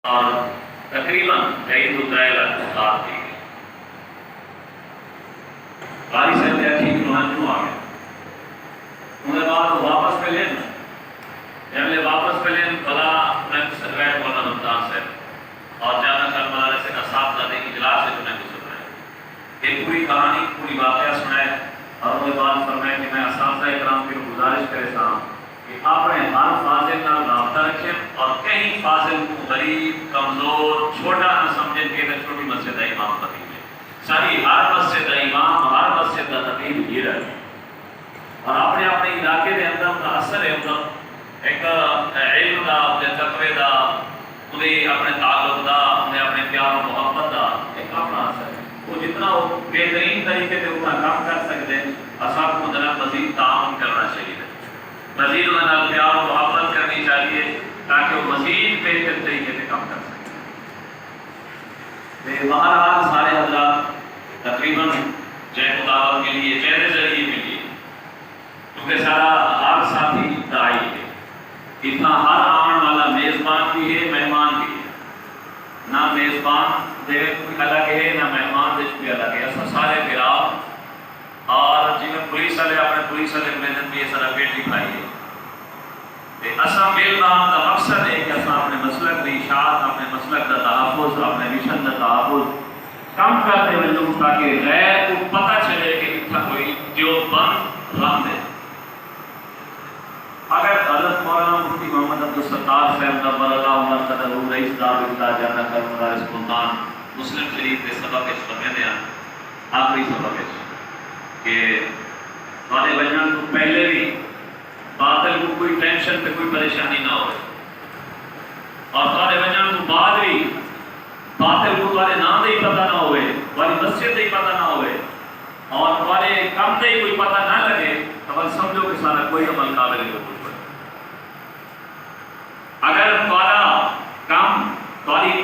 اور تقریباً 2.5 لاکھ استاد تھی قاری صاحب نے ٹھیک روحانیوں آ گیا انہیں بعد واپس پہ لین جب واپس پہ لین بلا میں سرویٹ والا رمضان صاحب اور جامعہ شاہ مدارس کا صاحب زادے کی اجلاس ہے جو میں گزر رہا ہے یہ پوری کہانی پوری واقعہ سنائے اور انہیں بعد فرمائے کہ میں اساتذہ کرام کی گزارش کرے تھا کہ اپنے ہر فاضل کا رابطہ رکھیں اور کہیں فاضل کو غریب کمزور چھوٹا نہ سمجھیں کہ چھوٹی مسجد ہے امام خطیب ہے ساری ہر مسجد کا امام ہر مسجد کا خطیب یہ رہے اور اپنے اپنے علاقے کے اندر کا اثر ہے ایک علم دا اپنے تقوی دا انہیں اپنے تعلق دا انہیں اپنے پیار و محبت دا ایک اپنا اثر ہے وہ جتنا وہ بہترین طریقے سے اتنا کام کر سکتے ہیں اصحاب کو جناب مزید تعاون کرنا چاہیے مزید انہیں پیار و محبت کرنی چاہیے تاکہ وہ مزید بہتر طریقے سے کام کر سکیں بہرحال سارے حضرات تقریباً جے مطالعہ کے لیے چہرے ذریعے کے لیے کیونکہ سارا ہر ساتھی داعی ہے اتنا ہر آن والا میزبان بھی ہے مہمان بھی ہے نہ میزبان دے کوئی الگ ہے نہ مہمان دے کوئی الگ ہے ایسا سارے گراؤ اور جی میں پولیس والے اپنے پولیس والے ملن بھی سارا پیٹ دکھائی ہے اصا مل نام کا مقصد ہے کہ اصا اپنے مسلک کی اشاعت اپنے مسلک کا تحفظ اپنے مشن کا تحفظ کم کرتے ہوئے لوگ تاکہ غیر کو پتہ چلے کہ اتنا کوئی جو بند رم ہے اگر حضرت مولانا مفتی محمد عبدالستار صاحب نبر اللہ عمر قدر رئیس دار افتاح جانا کر مدارس ملتان مسلم شریف کے سبق سمجھ دیا آخری سبق ہے کہ والے بجان کو پہلے بھی باطل کو کوئی ٹینشن پہ کوئی پریشانی نہ ہو اور والے بجان کو بعد بھی باطل کو والے نام دے پتہ نہ ہوئے والی مسجد دے پتہ نہ ہوئے اور والے کم دے کوئی پتہ نہ لگے تو سمجھو کہ سارا کوئی عمل قابل نہیں اگر تمہارا کام تمہاری